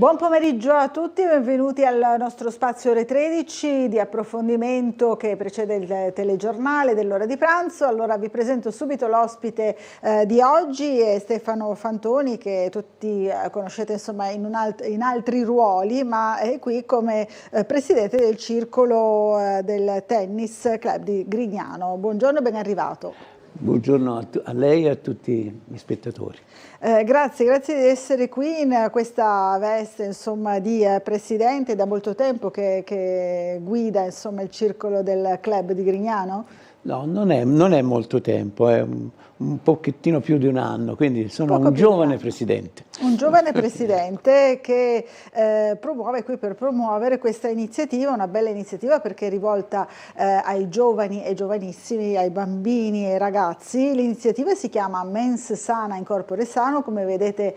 Buon pomeriggio a tutti, benvenuti al nostro spazio ore 13 di approfondimento che precede il telegiornale dell'ora di pranzo. Allora vi presento subito l'ospite di oggi, è Stefano Fantoni, che tutti conoscete insomma in altri ruoli, ma è qui come presidente del circolo del tennis club di Grignano. Buongiorno e ben arrivato. Buongiorno a lei e a tutti gli spettatori. Grazie di essere qui in questa veste insomma, di presidente. Da molto tempo che guida insomma, il circolo del club di Grignano? No, non è molto tempo, è un pochettino più di un anno, quindi sono un giovane presidente. Un giovane presidente che promuove qui per promuovere questa iniziativa, una bella iniziativa perché è rivolta ai giovani e giovanissimi, ai bambini e ai ragazzi. L'iniziativa si chiama Mens Sana in Corpore Sano, come vedete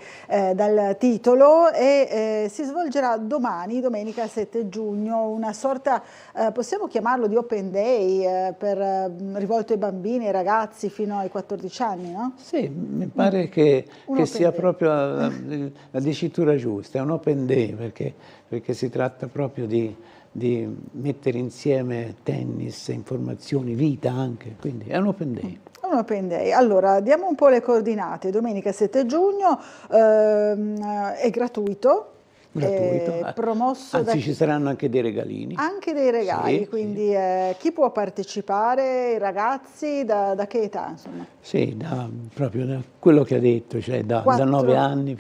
dal titolo, e si svolgerà domani, domenica 7 giugno, una sorta, possiamo chiamarlo di open day, rivolto ai bambini e ai ragazzi fino ai 14 anni, no? Sì, mi pare che sia proprio la dicitura giusta, è un open day perché si tratta proprio di mettere insieme tennis, informazioni, vita anche, quindi è un open day. Un open day. Allora, diamo un po' le coordinate. Domenica 7 giugno è gratuito. Promosso anzi ci saranno anche dei regalini. Anche dei regali, sì, quindi sì. Chi può partecipare? I ragazzi da che età? Insomma? Sì, proprio da quello che ha detto, cioè da 9 anni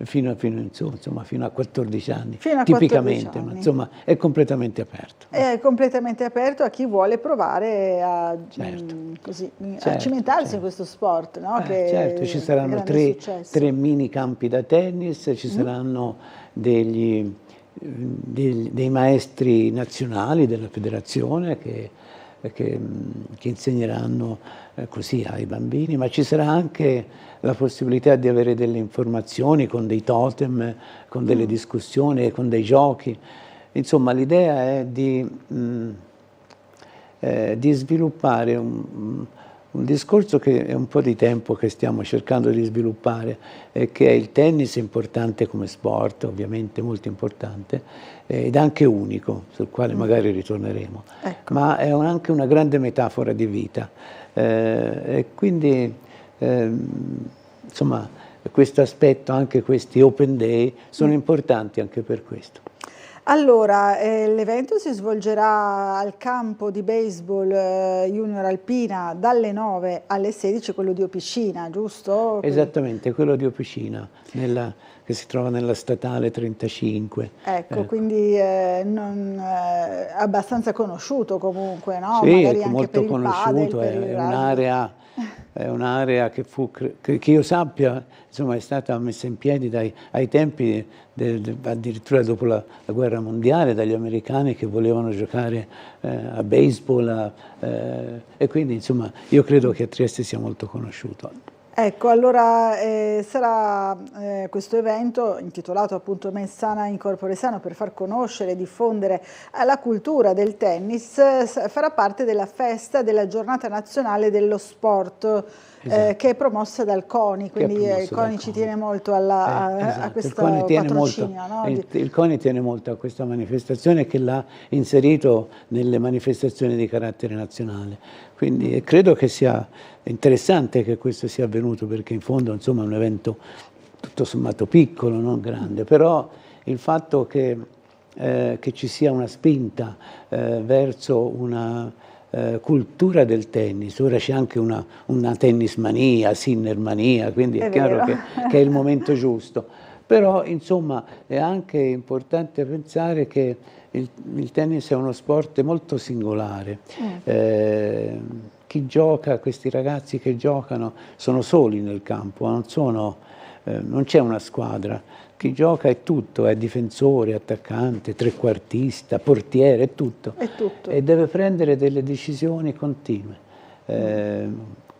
fino a 14 anni, tipicamente, ma insomma è completamente aperto. È completamente aperto a chi vuole provare a, a cimentarsi in questo sport. No? Certo, ci saranno tre mini campi da tennis, ci saranno dei maestri nazionali della federazione che insegneranno così ai bambini, ma ci sarà anche la possibilità di avere delle informazioni con dei totem, con delle discussioni, con dei giochi. Insomma, l'idea è di sviluppare un discorso che è un po' di tempo che stiamo cercando di sviluppare, che è il tennis importante come sport, ovviamente molto importante, ed anche unico, sul quale magari ritorneremo, ecco. Ma è anche una grande metafora di vita. E quindi, insomma, questo aspetto, anche questi open day, sono importanti anche per questo. Allora, l'evento si svolgerà al campo di baseball Junior Alpina dalle 9 alle 16, quello di Opicina, giusto? Esattamente, quello di Opicina, che si trova nella statale 35. Ecco. Quindi abbastanza conosciuto comunque, no? Sì, magari è anche molto conosciuto, è un'area che io sappia, insomma, è stata messa in piedi ai tempi addirittura dopo la guerra mondiale, dagli americani che volevano giocare a baseball, e quindi insomma io credo che a Trieste sia molto conosciuto. Ecco, allora sarà questo evento intitolato appunto Mens Sana in Corpore Sano, per far conoscere e diffondere la cultura del tennis, farà parte della festa della giornata nazionale dello sport. Esatto. Che è promossa dal CONI, quindi il CONI ci tiene molto a questo patrocinio. No? Il CONI tiene molto a questa manifestazione, che l'ha inserito nelle manifestazioni di carattere nazionale, quindi credo che sia interessante che questo sia avvenuto, perché in fondo insomma è un evento tutto sommato piccolo, non grande, però il fatto che ci sia una spinta verso una cultura del tennis, ora c'è anche una tennismania, sinnermania, quindi è chiaro che è il momento giusto, però insomma è anche importante pensare che il tennis è uno sport molto singolare. Chi gioca, questi ragazzi che giocano sono soli nel campo, non c'è una squadra. Chi gioca è tutto, è difensore, attaccante, trequartista, portiere, è tutto. E deve prendere delle decisioni continue,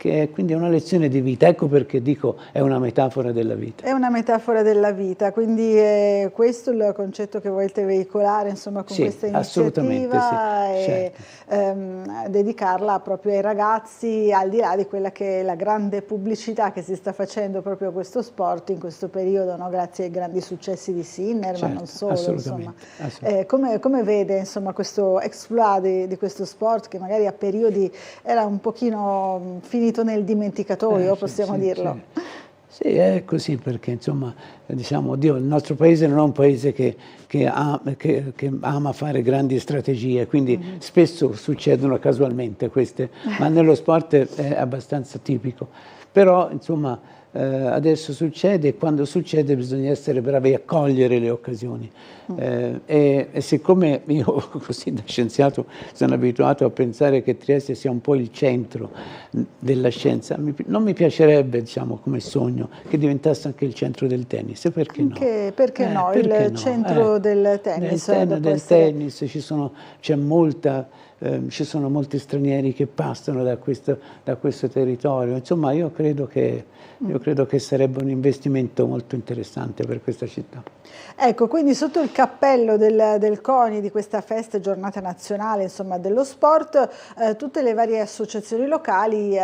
che è quindi una lezione di vita. Ecco perché dico è una metafora della vita. È una metafora della vita, quindi è questo il concetto che volete veicolare, insomma, con Sì, questa assolutamente iniziativa, sì, e certo. dedicarla proprio ai ragazzi, al di là di quella che è la grande pubblicità che si sta facendo proprio a questo sport in questo periodo, no? Grazie ai grandi successi di Sinner, ma non Certo, solo, assolutamente, insomma. assolutamente. Come vede, insomma, questo exploit di questo sport che magari a periodi era un pochino finito nel dimenticatoio, Sì, possiamo sì, dirlo? sì. Sì, è così perché insomma, diciamo, Dio, il nostro paese non è un paese che ama fare grandi strategie, quindi spesso succedono casualmente queste, ma nello sport è abbastanza tipico. Però insomma adesso succede e quando succede bisogna essere bravi a cogliere le occasioni. E siccome io così da scienziato sono abituato a pensare che Trieste sia un po' il centro della scienza, non mi piacerebbe, diciamo, come sogno che diventasse anche il centro del tennis, perché no? Perché no? Perché Il no? centro del tennis dopo Del essere... tennis ci sono molti stranieri che passano da questo territorio. Insomma, io credo che sarebbe un investimento molto interessante per questa città. Ecco, quindi sotto il cappello del CONI, di questa festa giornata nazionale, insomma, dello sport, tutte le varie associazioni locali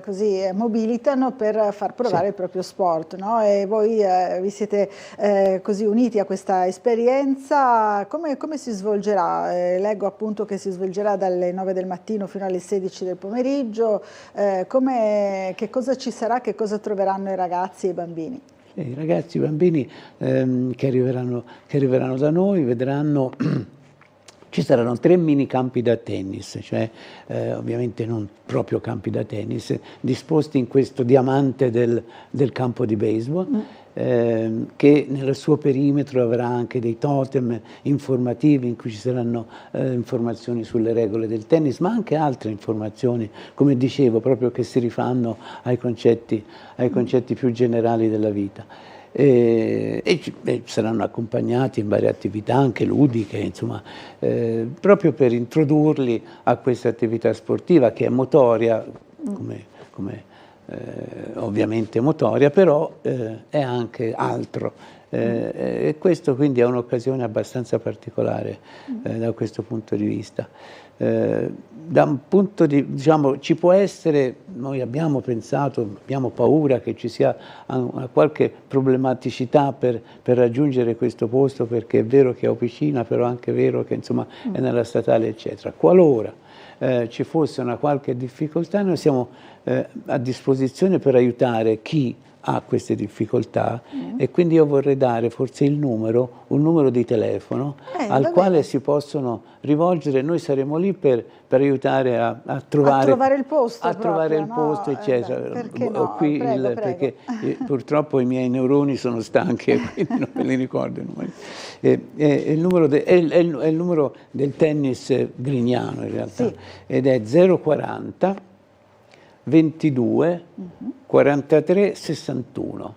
così mobilitano per far provare il proprio sport, no? E voi vi siete così uniti a questa esperienza. Come si svolgerà? Leggo appunto che si svolgerà dalle 9 del mattino fino alle 16 del pomeriggio. Che cosa ci sarà? Che cosa troveranno i ragazzi e i bambini? I ragazzi, i bambini che arriveranno da noi vedranno, ci saranno 3 mini campi da tennis, cioè ovviamente non proprio campi da tennis, disposti in questo diamante del campo di baseball, che nel suo perimetro avrà anche dei totem informativi in cui ci saranno informazioni sulle regole del tennis, ma anche altre informazioni, come dicevo, proprio che si rifanno ai concetti più generali della vita. E saranno accompagnati in varie attività anche ludiche, insomma, proprio per introdurli a questa attività sportiva che è motoria, ovviamente motoria, però è anche altro. E questo quindi è un'occasione abbastanza particolare da questo punto di vista. Da un punto diciamo, ci può essere, noi abbiamo pensato, abbiamo paura che ci sia una qualche problematicità per raggiungere questo posto, perché è vero che è Opicina, però è anche vero che insomma è nella statale eccetera. Qualora ci fosse una qualche difficoltà, noi siamo a disposizione per aiutare chi ha queste difficoltà e quindi io vorrei dare forse un numero di telefono al quale si possono rivolgere. Noi saremo lì per aiutare a trovare il posto, eccetera. Perché Ho no? qui Prego. perché purtroppo i miei neuroni sono stanchi e quindi non me li ricordo. Il numero è il numero del tennis Grignano in realtà, sì. Ed è 040 22 43 61.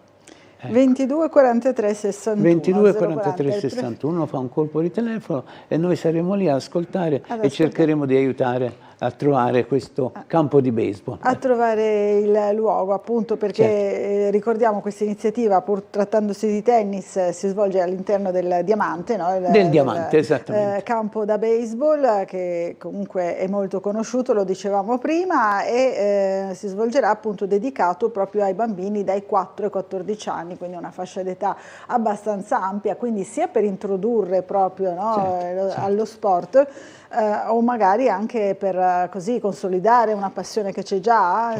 22 43 61. 22 43 61 fa un colpo di telefono e noi saremo lì a ascoltare e cercheremo di aiutare a trovare questo campo di baseball. A trovare il luogo, appunto, perché ricordiamo questa iniziativa, pur trattandosi di tennis, si svolge all'interno del Diamante, no? Del Diamante, esattamente. Campo da baseball, che comunque è molto conosciuto, lo dicevamo prima, e si svolgerà appunto dedicato proprio ai bambini dai 4 ai 14 anni, quindi una fascia d'età abbastanza ampia, quindi sia per introdurre proprio, no, allo sport, o magari anche per così consolidare una passione che c'è già,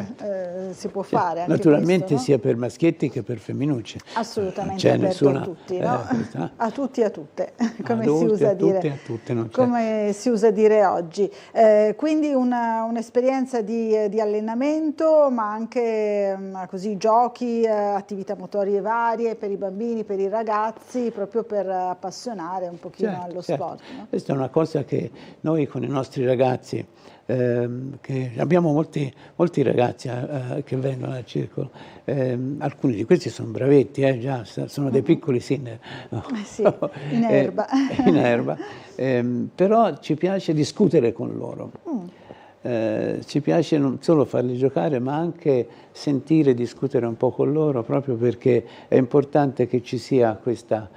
si può fare anche naturalmente questo, no? Sia per maschietti che per femminucci. Assolutamente aperto a tutti, no? A tutti e a tutte, come si usa dire, come si usa dire oggi. Quindi un'esperienza di allenamento, ma anche così giochi, attività motorie varie per i bambini, per i ragazzi, proprio per appassionare un pochino allo sport. No? Questa è una cosa che noi con i nostri ragazzi, che abbiamo molti ragazzi che vengono al circolo, alcuni di questi sono bravetti, già sono dei piccoli Sinner, sì, in erba, in erba, però ci piace discutere con loro. ci piace non solo farli giocare, ma anche sentire, discutere un po' con loro, proprio perché è importante che ci sia questa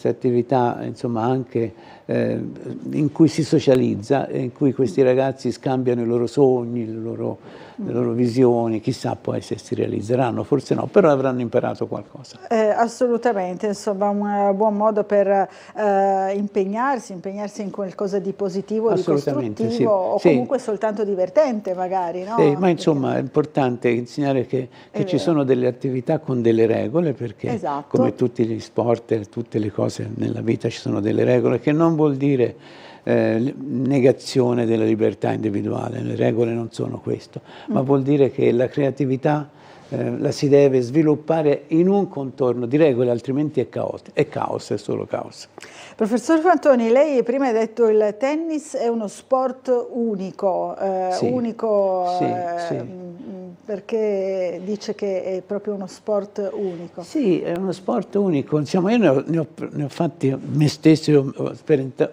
attività, insomma, anche in cui si socializza e in cui questi ragazzi scambiano i loro sogni, le loro visioni, chissà poi se si realizzeranno, forse no, però avranno imparato qualcosa. Assolutamente, insomma, un buon modo per impegnarsi in qualcosa di positivo, di costruttivo, sì, o sì, comunque soltanto divertente magari, no? sì, ma insomma è importante insegnare che ci sono delle attività con delle regole, perché Esatto. come tutti gli sport e tutte le cose nella vita ci sono delle regole, che non vuol dire negazione della libertà individuale. Le regole non sono questo, ma vuol dire che la creatività la si deve sviluppare in un contorno di regole, altrimenti è caos, è solo caos. Professor Fantoni, lei prima ha detto che il tennis è uno sport unico, Sì, perché dice che è proprio uno sport unico. Sì, è uno sport unico. Diciamo, io ne ho fatti me stesso,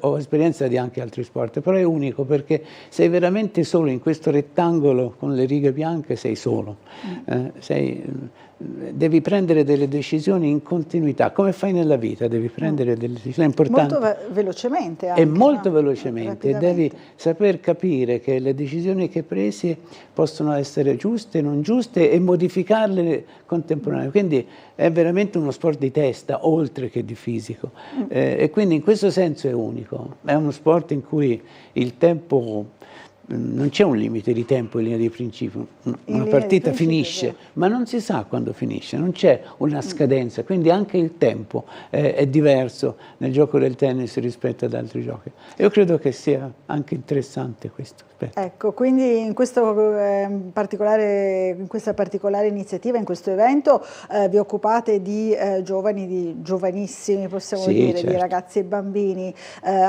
ho esperienza di anche altri sport, però è unico perché sei veramente solo in questo rettangolo con le righe bianche, sei solo. Devi prendere delle decisioni in continuità, come fai nella vita, devi prendere delle decisioni importanti. Molto velocemente anche. E molto velocemente, e devi Rapidamente. saper capire che le decisioni che hai presi possono essere giuste, non giuste, e modificarle contemporaneamente. Quindi è veramente uno sport di testa, oltre che di fisico. E quindi in questo senso è unico. È uno sport in cui il tempo... Non c'è un limite di tempo in linea di principio, una partita finisce, ma non si sa quando finisce, non c'è una scadenza, quindi anche il tempo è diverso nel gioco del tennis rispetto ad altri giochi. Io credo che sia anche interessante questo aspetto. Ecco, quindi in questa particolare iniziativa, in questo evento, vi occupate di giovani, di giovanissimi, possiamo dire, certo. di ragazzi e bambini,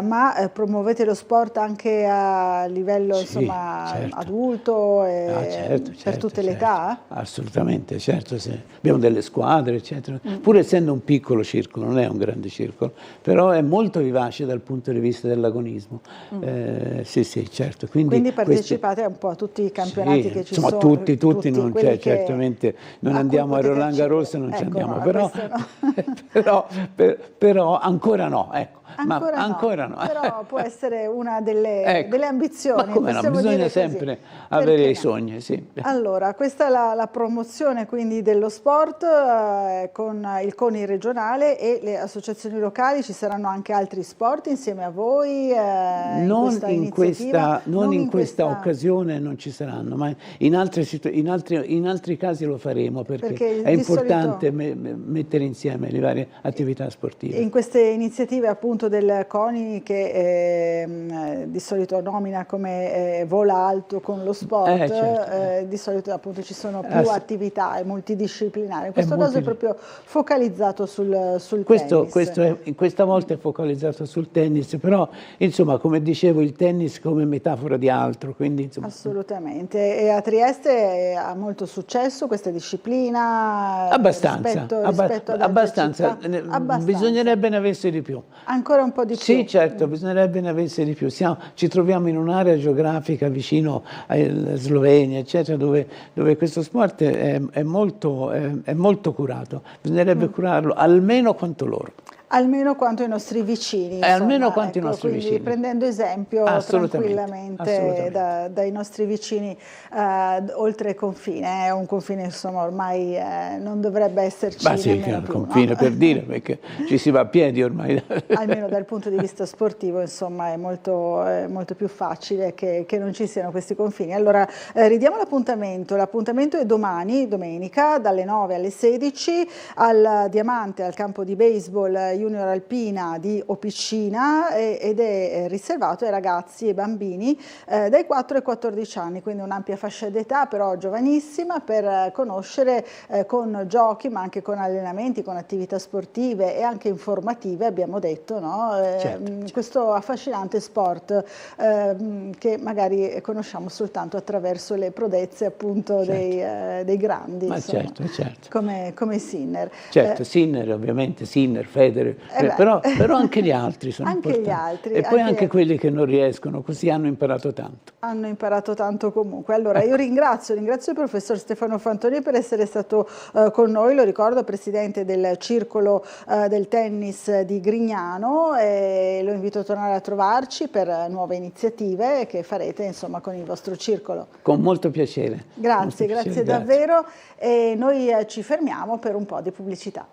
ma promuovete lo sport anche a livello insomma, certo. adulto, per tutte le età? Assolutamente, certo. Sì. Abbiamo delle squadre, eccetera. Pur essendo un piccolo circolo, non è un grande circolo, però è molto vivace dal punto di vista dell'agonismo. Sì, certo. Quindi partecipate un po' a tutti i campionati che ci insomma, sono? Tutti non c'è, certamente non andiamo a Roland Garros, non ci andiamo, no, però ancora no, ecco. Ancora no. Però può essere una delle ambizioni. Ma come no, bisogna sempre avere i sogni, sì. Allora, questa è la promozione quindi dello sport con il CONI regionale e le associazioni locali. Ci saranno anche altri sport insieme a voi? Non in questa occasione non ci saranno, ma in altri casi lo faremo, perché è importante mettere insieme le varie attività sportive. In queste iniziative appunto del CONI, che di solito nomina come vola alto con lo sport, certo. di solito appunto ci sono più attività, è multidisciplinare. In questo caso è proprio focalizzato sul tennis. Questa volta è focalizzato sul tennis, però insomma, come dicevo, il tennis come metafora di altro. Quindi, insomma. Assolutamente. E a Trieste ha molto successo questa disciplina? Abbastanza. Bisognerebbe ne avesse di più. Ancora un po' di più? Sì, certo, bisognerebbe ne avesse di più. Ci troviamo in un'area geografica vicino alla Slovenia, eccetera, dove questo sport è molto curato. Bisognerebbe curarlo almeno quanto loro. Almeno quanto i nostri vicini. Almeno quanto i nostri quindi vicini. Prendendo esempio tranquillamente dai nostri vicini oltre il confine. È un confine, insomma, ormai non dovrebbe esserci. Ma sì, più, confine, no? Per dire, perché ci si va a piedi ormai. Almeno dal punto di vista sportivo, insomma, è molto più facile che non ci siano questi confini. Allora, ridiamo l'appuntamento. L'appuntamento è domani, domenica, dalle 9 alle 16, al Diamante, al campo di baseball Junior Alpina di Opicina, ed è riservato ai ragazzi e bambini dai 4 ai 14 anni, quindi un'ampia fascia d'età, però giovanissima, per conoscere con giochi, ma anche con allenamenti, con attività sportive e anche informative, abbiamo detto, no? Certo. Questo affascinante sport che magari conosciamo soltanto attraverso le prodezze appunto dei grandi, ma insomma, certo. come Sinner. Certo, Sinner ovviamente, Federer, però anche gli altri sono anche importanti. Gli altri, e poi anche quelli che non riescono, così hanno imparato tanto. Hanno imparato tanto comunque. Allora io ringrazio il professor Stefano Fantoni per essere stato con noi, lo ricordo presidente del circolo del tennis di Grignano, e lo invito a tornare a trovarci per nuove iniziative che farete insomma con il vostro circolo. Con molto piacere. Grazie, grazie davvero, e noi ci fermiamo per un po' di pubblicità.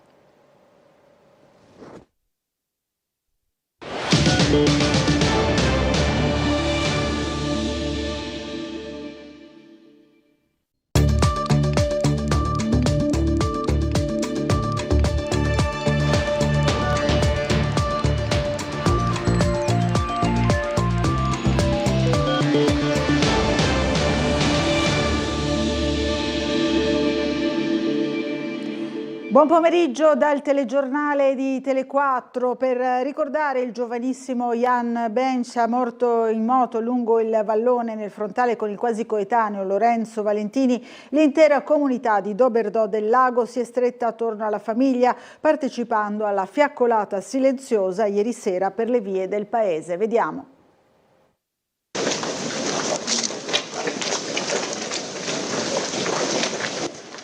Buon pomeriggio dal telegiornale di Tele4 per ricordare il giovanissimo Jan Bencha, morto in moto lungo il vallone nel frontale con il quasi coetaneo Lorenzo Valentini. L'intera comunità di Doberdò del Lago si è stretta attorno alla famiglia, partecipando alla fiaccolata silenziosa ieri sera per le vie del paese. Vediamo.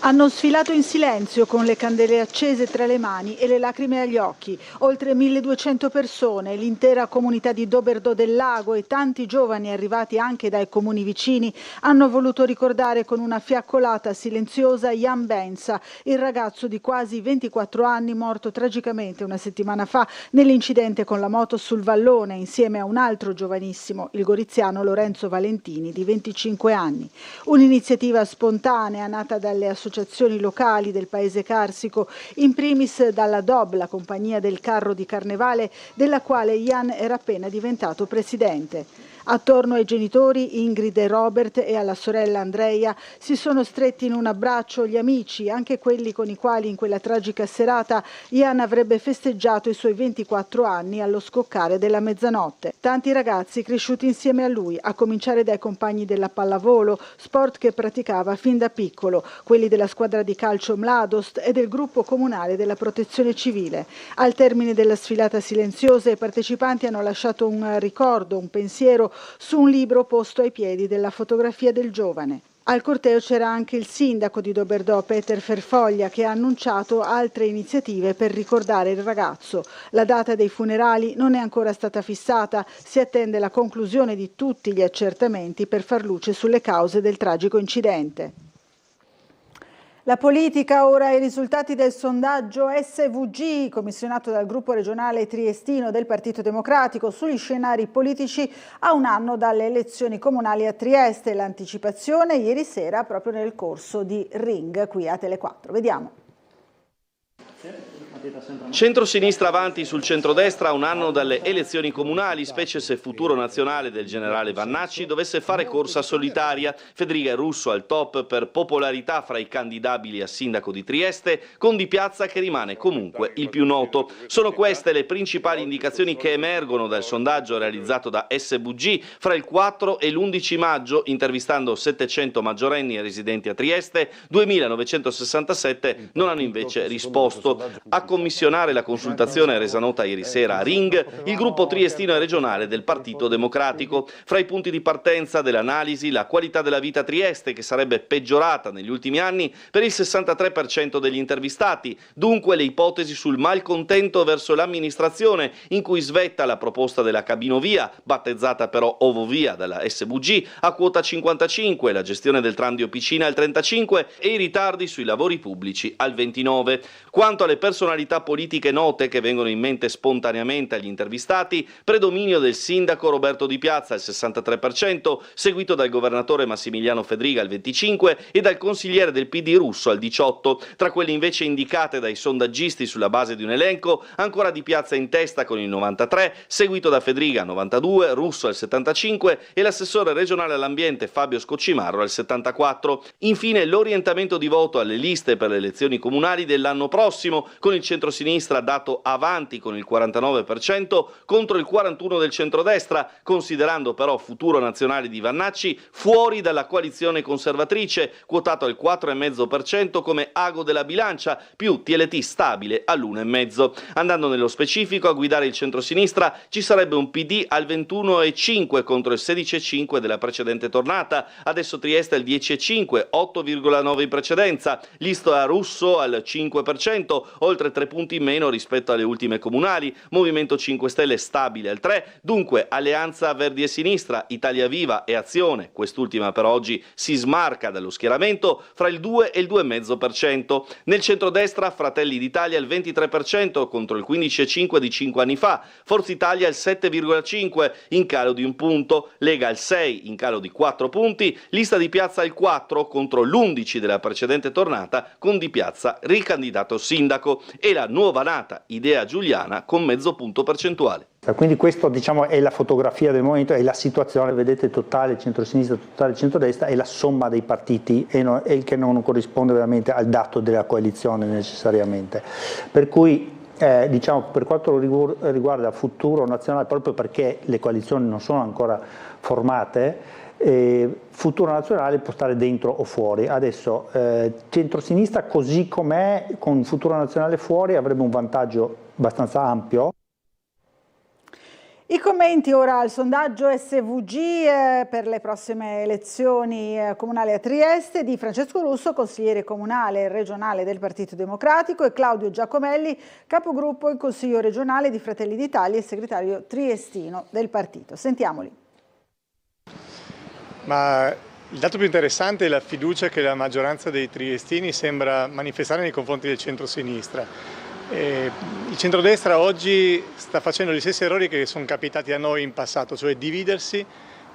Hanno sfilato in silenzio con le candele accese tra le mani e le lacrime agli occhi. Oltre 1200 persone, l'intera comunità di Doberdò del Lago e tanti giovani arrivati anche dai comuni vicini hanno voluto ricordare con una fiaccolata silenziosa Jan Bencha, il ragazzo di quasi 24 anni morto tragicamente una settimana fa nell'incidente con la moto sul vallone insieme a un altro giovanissimo, il goriziano Lorenzo Valentini di 25 anni. Un'iniziativa spontanea nata dalle associazioni locali del paese carsico, in primis dalla DOB, la compagnia del carro di carnevale della quale Jan era appena diventato presidente. Attorno ai genitori Ingrid e Robert e alla sorella Andrea si sono stretti in un abbraccio gli amici, anche quelli con i quali in quella tragica serata Jan avrebbe festeggiato i suoi 24 anni allo scoccare della mezzanotte. Tanti ragazzi cresciuti insieme a lui, a cominciare dai compagni della pallavolo, sport che praticava fin da piccolo, quelli della squadra di calcio Mladost e del gruppo comunale della protezione civile. Al termine della sfilata silenziosa i partecipanti hanno lasciato un ricordo, un pensiero su un libro posto ai piedi della fotografia del giovane. Al corteo c'era anche il sindaco di Doberdò, Peter Ferfoglia, che ha annunciato altre iniziative per ricordare il ragazzo. La data dei funerali non è ancora stata fissata, si attende la conclusione di tutti gli accertamenti per far luce sulle cause del tragico incidente. La politica, ora i risultati del sondaggio SVG, commissionato dal gruppo regionale triestino del Partito Democratico sugli scenari politici a un anno dalle elezioni comunali a Trieste. L'anticipazione ieri sera proprio nel corso di Ring qui a Tele4. Vediamo. Centro-sinistra avanti sul centrodestra a un anno dalle elezioni comunali, specie se Futuro Nazionale del generale Vannacci dovesse fare corsa solitaria. Federica Russo al top per popolarità fra i candidabili a sindaco di Trieste, con Di Piazza che rimane comunque il più noto. Sono queste le principali indicazioni che emergono dal sondaggio realizzato da SVG fra il 4 e l'11 maggio, intervistando 700 maggiorenni e residenti a Trieste, 2.967 non hanno invece risposto. A commissionare la consultazione resa nota ieri sera a Ring il gruppo triestino e regionale del Partito Democratico. Fra i punti di partenza dell'analisi la qualità della vita a Trieste, che sarebbe peggiorata negli ultimi anni per il 63% degli intervistati, dunque le ipotesi sul malcontento verso l'amministrazione, in cui svetta la proposta della Cabinovia, battezzata però Ovovia dalla SVG, a quota 55, la gestione del tram di Opicina al 35 e i ritardi sui lavori pubblici al 29. Quanto alle personalità politiche note che vengono in mente spontaneamente agli intervistati, predominio del sindaco Roberto Di Piazza al 63%, seguito dal governatore Massimiliano Fedriga al 25% e dal consigliere del PD Russo al 18%. Tra quelle invece indicate dai sondaggisti sulla base di un elenco, ancora Di Piazza in testa con il 93%, seguito da Fedriga al 92%, Russo al 75% e l'assessore regionale all'ambiente Fabio Scoccimarro al 74%. Infine l'orientamento di voto alle liste per le elezioni comunali dell'anno prossimo, prossimo, con il centrosinistra dato avanti con il 49% contro il 41% del centrodestra, considerando però Futuro Nazionale di Vannacci fuori dalla coalizione conservatrice, quotato al 4,5% come ago della bilancia, più TLT stabile all'1,5%. Andando nello specifico, a guidare il centrosinistra ci sarebbe un PD al 21,5% contro il 16,5% della precedente tornata, adesso Trieste al 10,5%, 8,9% in precedenza, lista Russo al 5%, oltre 3 punti in meno rispetto alle ultime comunali, Movimento 5 Stelle stabile al 3%, dunque Alleanza Verdi e Sinistra, Italia Viva e Azione, quest'ultima per oggi si smarca dallo schieramento, fra il 2 e il 2,5%. Nel centrodestra Fratelli d'Italia il 23% contro il 15,5% di 5 anni fa, Forza Italia il 7,5% in calo di 1 punto, Lega al 6% in calo di 4 punti, Lista di Piazza il 4% contro l'11% della precedente tornata, con Di Piazza ricandidato sindaco, e la nuova nata Idea Giuliana con mezzo punto percentuale. Quindi questo, diciamo, è la fotografia del momento, è la situazione, vedete, totale centrosinistra, totale centrodestra, è la somma dei partiti e il che non corrisponde veramente al dato della coalizione necessariamente. Per cui diciamo, per quanto riguarda Futuro Nazionale, proprio perché le coalizioni non sono ancora formate, Futuro Nazionale può stare dentro o fuori. Adesso centrosinistra così com'è, con Futuro Nazionale fuori, avrebbe un vantaggio abbastanza ampio. I commenti ora al sondaggio SVG per le prossime elezioni comunali a Trieste di Francesco Russo, consigliere comunale e regionale del Partito Democratico, e Claudio Giacomelli, capogruppo in Consiglio regionale di Fratelli d'Italia e segretario triestino del partito. Sentiamoli. Ma il dato più interessante è la fiducia che la maggioranza dei triestini sembra manifestare nei confronti del centro-sinistra. Il centrodestra oggi sta facendo gli stessi errori che sono capitati a noi in passato, cioè dividersi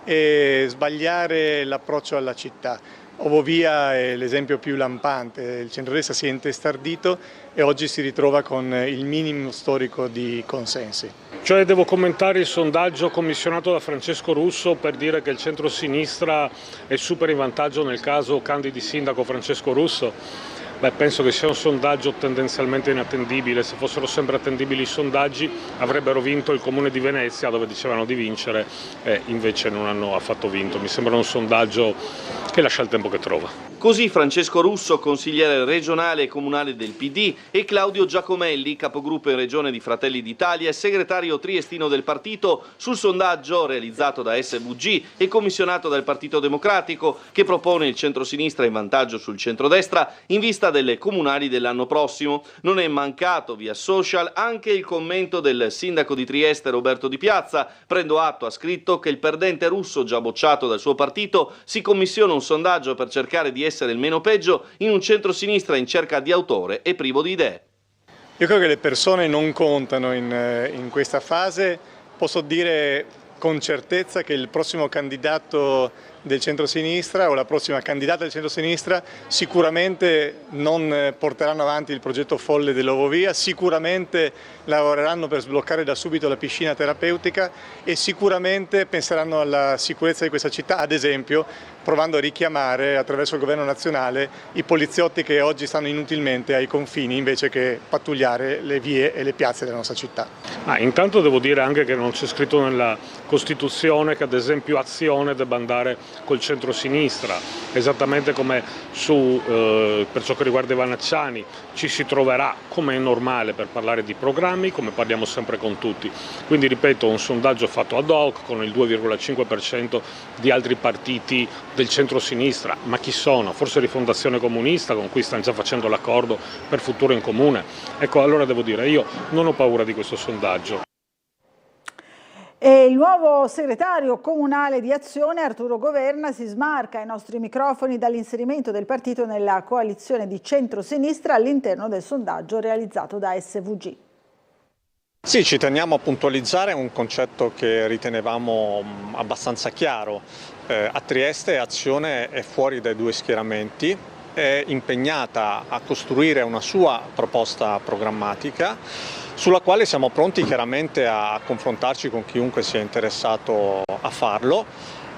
e sbagliare l'approccio alla città. Ovovia è l'esempio più lampante, il centrodestra si è intestardito e oggi si ritrova con il minimo storico di consensi. Cioè devo commentare il sondaggio commissionato da Francesco Russo per dire che il centro-sinistra è super in vantaggio nel caso candidi sindaco Francesco Russo? Beh, penso che sia un sondaggio tendenzialmente inattendibile. Se fossero sempre attendibili i sondaggi avrebbero vinto il Comune di Venezia, dove dicevano di vincere, e invece non hanno affatto vinto. Mi sembra un sondaggio che lascia il tempo che trova. Così Francesco Russo, consigliere regionale e comunale del PD, e Claudio Giacomelli, capogruppo in regione di Fratelli d'Italia e segretario triestino del partito, sul sondaggio realizzato da SVG e commissionato dal Partito Democratico, che propone il centrosinistra in vantaggio sul centrodestra in vista delle comunali dell'anno prossimo. Non è mancato via social anche il commento del sindaco di Trieste Roberto Di Piazza. Prendo atto, ha scritto, che il perdente Russo, già bocciato dal suo partito, si commissiona un sondaggio per cercare di essere il meno peggio in un centrosinistra in cerca di autore e privo di idee. Io credo che le persone non contano in questa fase. Posso dire con certezza che il prossimo candidato del centrosinistra o la prossima candidata del centrosinistra sicuramente non porteranno avanti il progetto folle dell'Ovovia, sicuramente lavoreranno per sbloccare da subito la piscina terapeutica e sicuramente penseranno alla sicurezza di questa città, ad esempio provando a richiamare attraverso il governo nazionale i poliziotti che oggi stanno inutilmente ai confini invece che pattugliare le vie e le piazze della nostra città. Intanto devo dire anche che non c'è scritto nella Costituzione che ad esempio Azione debba andare col centro-sinistra, esattamente come per ciò che riguarda i Vannacciani ci si troverà, come è normale, per parlare di programmi, come parliamo sempre con tutti. Quindi ripeto, un sondaggio fatto ad hoc con il 2,5% di altri partiti del centro-sinistra, ma chi sono? Forse Rifondazione Comunista, con cui stanno già facendo l'accordo per Futuro in Comune. Ecco, allora devo dire, io non ho paura di questo sondaggio. E il nuovo segretario comunale di Azione, Arturo Governa, si smarca ai nostri microfoni dall'inserimento del partito nella coalizione di centro-sinistra all'interno del sondaggio realizzato da SVG. Sì, ci teniamo a puntualizzare un concetto che ritenevamo abbastanza chiaro. A Trieste Azione è fuori dai due schieramenti, è impegnata a costruire una sua proposta programmatica sulla quale siamo pronti chiaramente a confrontarci con chiunque sia interessato a farlo.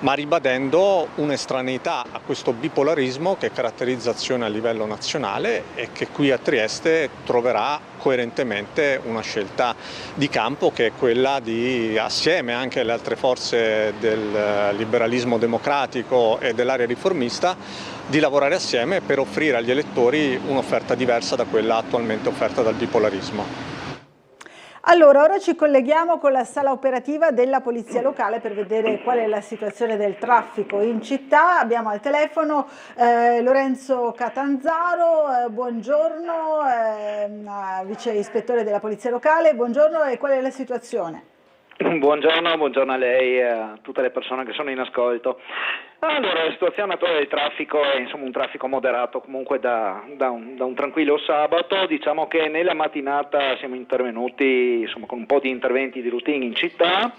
ma ribadendo un'estraneità a questo bipolarismo che caratterizza Azione a livello nazionale e che qui a Trieste troverà coerentemente una scelta di campo, che è quella di, assieme anche alle altre forze del liberalismo democratico e dell'area riformista, di lavorare assieme per offrire agli elettori un'offerta diversa da quella attualmente offerta dal bipolarismo. Allora, ora ci colleghiamo con la sala operativa della Polizia Locale per vedere qual è la situazione del traffico in città. Abbiamo al telefono Lorenzo Catanzaro, buongiorno, vice ispettore della Polizia Locale, buongiorno, e qual è la situazione? Buongiorno a lei e a tutte le persone che sono in ascolto. Allora, la situazione attuale del traffico è un traffico moderato comunque da un tranquillo sabato. Diciamo che nella mattinata siamo intervenuti con un po' di interventi di routine in città,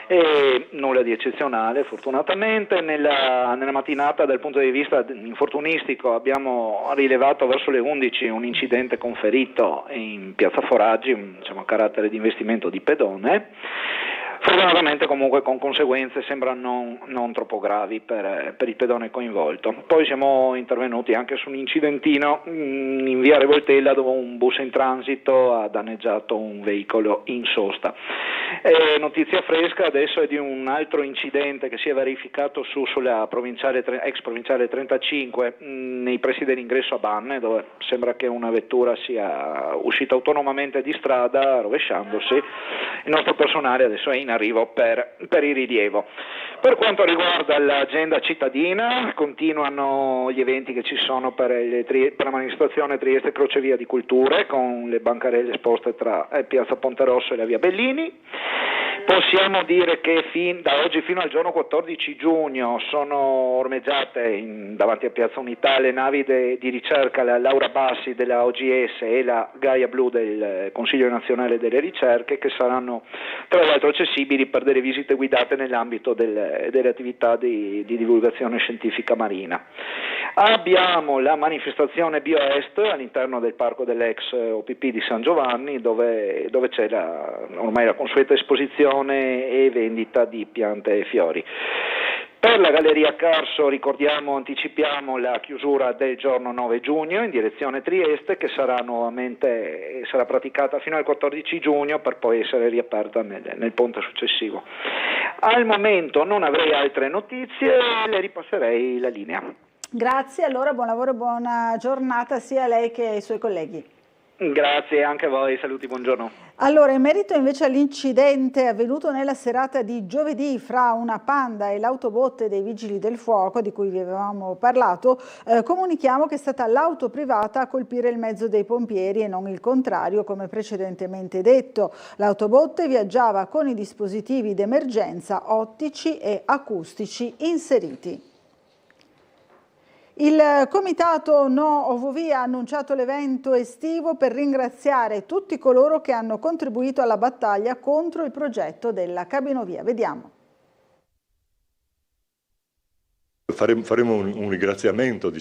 e nulla di eccezionale fortunatamente. Nella mattinata dal punto di vista infortunistico abbiamo rilevato verso le 11 un incidente con ferito in piazza Foraggi, a carattere di investimento di pedone. Fortunatamente comunque con conseguenze sembra non troppo gravi per il pedone coinvolto. Poi siamo intervenuti anche su un incidentino in via Revoltella, dove un bus in transito ha danneggiato un veicolo in sosta. Notizia fresca adesso è di un altro incidente che si è verificato sulla ex provinciale 35 nei pressi dell'ingresso a Banne, dove sembra che una vettura sia uscita autonomamente di strada rovesciandosi. Il nostro personale adesso è in arrivo per il rilievo. Per quanto riguarda l'agenda cittadina, continuano gli eventi che ci sono per la manifestazione Trieste Crocevia di Culture, con le bancarelle esposte tra Piazza Ponterosso e la Via Bellini. Possiamo dire che da oggi fino al giorno 14 giugno sono ormeggiate davanti a Piazza Unità le navi di ricerca, la Laura Bassi della OGS e la Gaia Blu del Consiglio Nazionale delle Ricerche, che saranno tra l'altro accessibili per delle visite guidate nell'ambito delle attività di divulgazione scientifica marina. Abbiamo la manifestazione BioEst all'interno del parco dell'ex OPP di San Giovanni, dove c'è ormai la consueta esposizione e vendita di piante e fiori. Per la Galleria Carso anticipiamo la chiusura del giorno 9 giugno in direzione Trieste, che sarà praticata fino al 14 giugno per poi essere riaperta nel ponte successivo. Al momento non avrei altre notizie, le ripasserei la linea. Grazie, allora buon lavoro e buona giornata sia a lei che ai suoi colleghi. Grazie anche a voi, saluti, buongiorno. Allora, in merito invece all'incidente avvenuto nella serata di giovedì fra una Panda e l'autobotte dei Vigili del Fuoco, di cui vi avevamo parlato, comunichiamo che è stata l'auto privata a colpire il mezzo dei pompieri e non il contrario, come precedentemente detto. L'autobotte viaggiava con i dispositivi d'emergenza ottici e acustici inseriti. Il comitato No Ovovia ha annunciato l'evento estivo per ringraziare tutti coloro che hanno contribuito alla battaglia contro il progetto della cabinovia. Vediamo. Faremo un ringraziamento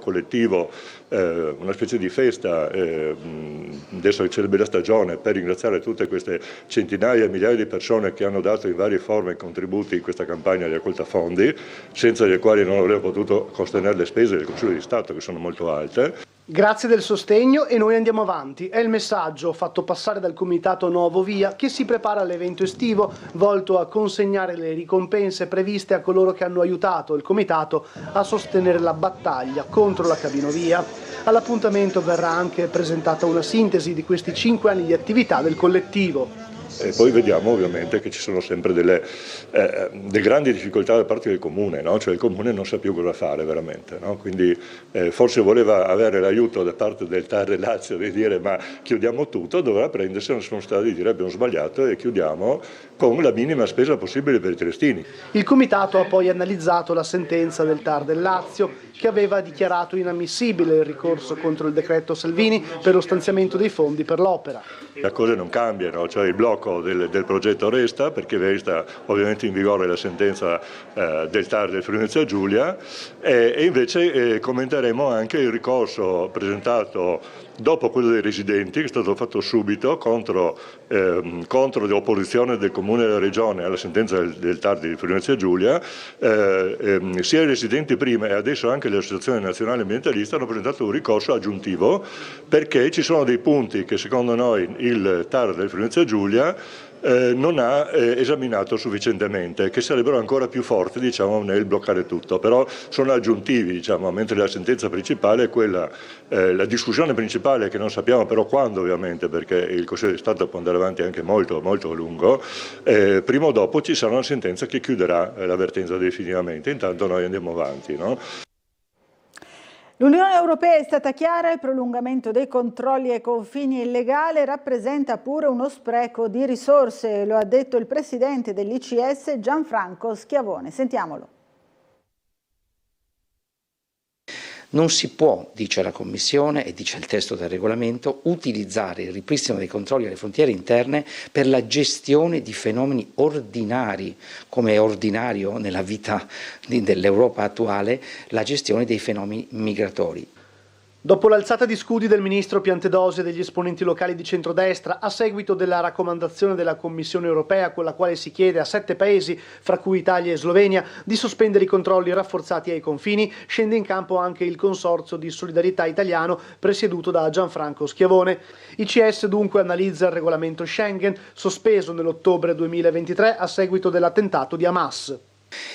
collettivo, una specie di festa, adesso che c'è la bella stagione, per ringraziare tutte queste centinaia e migliaia di persone che hanno dato in varie forme contributi in questa campagna di raccolta fondi, senza le quali non avremmo potuto sostenere le spese del Consiglio di Stato, che sono molto alte. Grazie del sostegno e noi andiamo avanti. È il messaggio fatto passare dal comitato No Ovovia, che si prepara all'evento estivo volto a consegnare le ricompense previste a coloro che hanno aiutato il comitato a sostenere la battaglia contro la cabinovia. All'appuntamento verrà anche presentata una sintesi di questi 5 anni di attività del collettivo. E poi vediamo ovviamente che ci sono sempre delle grandi difficoltà da parte del Comune, no? Cioè il Comune non sa più cosa fare veramente, no? Quindi forse voleva avere l'aiuto da parte del TAR del Lazio di dire ma chiudiamo tutto, dovrà prendersi una responsabilità di dire abbiamo sbagliato e chiudiamo con la minima spesa possibile per i triestini. Il Comitato ha poi analizzato la sentenza del TAR del Lazio, che aveva dichiarato inammissibile il ricorso contro il decreto Salvini per lo stanziamento dei fondi per l'opera. Le cose non cambiano, cioè il blocco blocco del progetto resta, perché resta ovviamente in vigore la sentenza del TAR del Friuli Venezia Giulia, e invece commenteremo anche il ricorso presentato dopo quello dei residenti, che è stato fatto subito contro l'opposizione del Comune e della Regione alla sentenza del TAR di Friuli Venezia Giulia. Sia i residenti prima e adesso anche le associazioni nazionali ambientaliste hanno presentato un ricorso aggiuntivo, perché ci sono dei punti che secondo noi il TAR del Friuli Venezia Giulia non ha esaminato sufficientemente, che sarebbero ancora più forti, diciamo, nel bloccare tutto, però sono aggiuntivi, diciamo, mentre la sentenza principale è quella, la discussione principale, che non sappiamo però quando ovviamente, perché il Consiglio di Stato può andare avanti anche molto molto a lungo, prima o dopo ci sarà una sentenza che chiuderà la vertenza definitivamente, intanto noi andiamo avanti, no? L'Unione Europea è stata chiara: il prolungamento dei controlli ai confini illegale rappresenta pure uno spreco di risorse, lo ha detto il presidente dell'ICS Gianfranco Schiavone. Sentiamolo. Non si può, dice la Commissione e dice il testo del regolamento, utilizzare il ripristino dei controlli alle frontiere interne per la gestione di fenomeni ordinari, come è ordinario nella vita dell'Europa attuale la gestione dei fenomeni migratori. Dopo l'alzata di scudi del ministro Piantedosi e degli esponenti locali di centrodestra, a seguito della raccomandazione della Commissione europea con la quale si chiede a 7 paesi, fra cui Italia e Slovenia, di sospendere i controlli rafforzati ai confini, scende in campo anche il Consorzio di Solidarietà Italiano presieduto da Gianfranco Schiavone. ICS dunque analizza il regolamento Schengen, sospeso nell'ottobre 2023 a seguito dell'attentato di Hamas.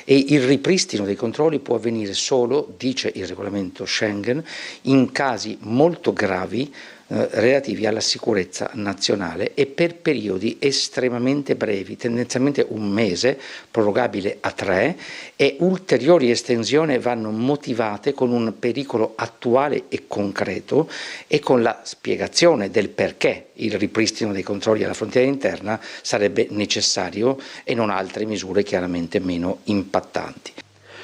E il ripristino dei controlli può avvenire solo, dice il regolamento Schengen, in casi molto gravi relativi alla sicurezza nazionale e per periodi estremamente brevi, tendenzialmente un mese, prorogabile a 3, e ulteriori estensioni vanno motivate con un pericolo attuale e concreto e con la spiegazione del perché il ripristino dei controlli alla frontiera interna sarebbe necessario e non altre misure chiaramente meno impattanti.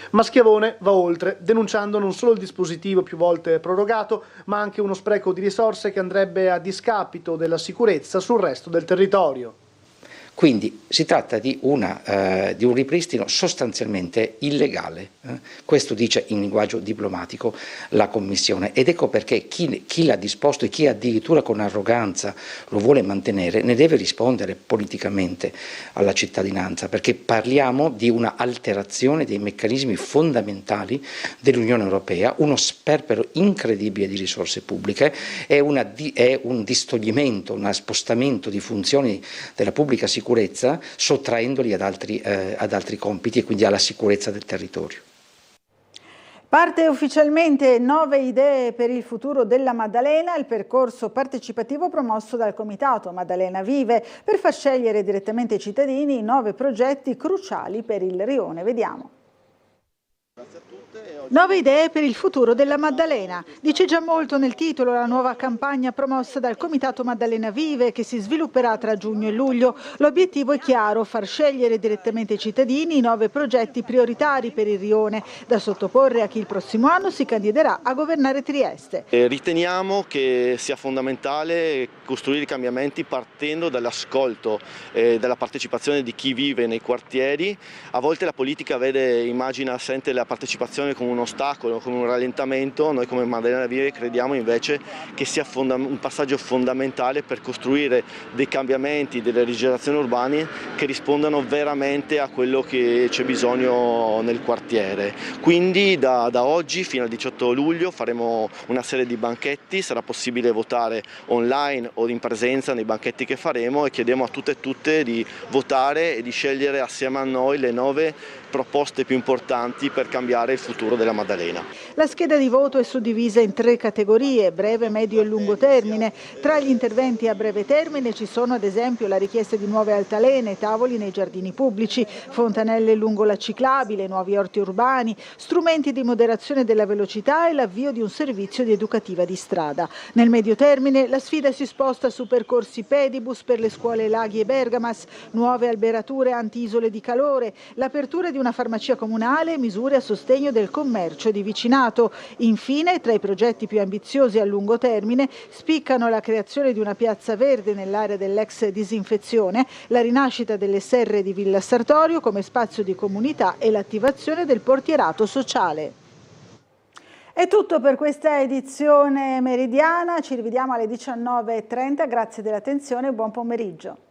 Ma Schiavone va oltre, denunciando non solo il dispositivo più volte prorogato, ma anche uno spreco di risorse che andrebbe a discapito della sicurezza sul resto del territorio. Quindi si tratta di un ripristino sostanzialmente illegale, questo dice in linguaggio diplomatico la Commissione, ed ecco perché chi l'ha disposto e chi addirittura con arroganza lo vuole mantenere ne deve rispondere politicamente alla cittadinanza, perché parliamo di una alterazione dei meccanismi fondamentali dell'Unione Europea, uno sperpero incredibile di risorse pubbliche, è un distoglimento, uno spostamento di funzioni della pubblica sicurezza sottraendoli ad altri compiti e quindi alla sicurezza del territorio. Parte ufficialmente 9 idee per il futuro della Maddalena, il percorso partecipativo promosso dal Comitato Maddalena Vive per far scegliere direttamente ai cittadini 9 progetti cruciali per il rione. Vediamo. 9 idee per il futuro della Maddalena. Dice già molto nel titolo la nuova campagna promossa dal Comitato Maddalena Vive, che si svilupperà tra giugno e luglio. L'obiettivo è chiaro: far scegliere direttamente ai cittadini i 9 progetti prioritari per il rione, da sottoporre a chi il prossimo anno si candiderà a governare Trieste. Riteniamo che sia fondamentale costruire i cambiamenti partendo dall'ascolto e dalla partecipazione di chi vive nei quartieri. A volte la politica immagina, sente la partecipazione come un ostacolo, come un rallentamento. Noi come Maddalena Vive crediamo invece che sia un passaggio fondamentale per costruire dei cambiamenti, delle rigenerazioni urbane che rispondano veramente a quello che c'è bisogno nel quartiere. Quindi da oggi fino al 18 luglio faremo una serie di banchetti, sarà possibile votare online o in presenza nei banchetti che faremo, e chiediamo a tutte e tutte di votare e di scegliere assieme a noi le 9 proposte più importanti per cambiare il futuro della Maddalena. La scheda di voto è suddivisa in 3 categorie: breve, medio e lungo termine. Tra gli interventi a breve termine ci sono ad esempio la richiesta di nuove altalene, tavoli nei giardini pubblici, fontanelle lungo la ciclabile, nuovi orti urbani, strumenti di moderazione della velocità e l'avvio di un servizio di educativa di strada. Nel medio termine la sfida si sposta su percorsi pedibus per le scuole Laghi e Bergamas, nuove alberature anti-isole di calore, l'apertura di una farmacia comunale e misure a sostegno del commercio di vicinato. Senato. Infine, tra i progetti più ambiziosi a lungo termine, spiccano la creazione di una piazza verde nell'area dell'ex disinfezione, la rinascita delle serre di Villa Sartorio come spazio di comunità e l'attivazione del portierato sociale. È tutto per questa edizione meridiana, ci rivediamo alle 19:30, grazie dell'attenzione e buon pomeriggio.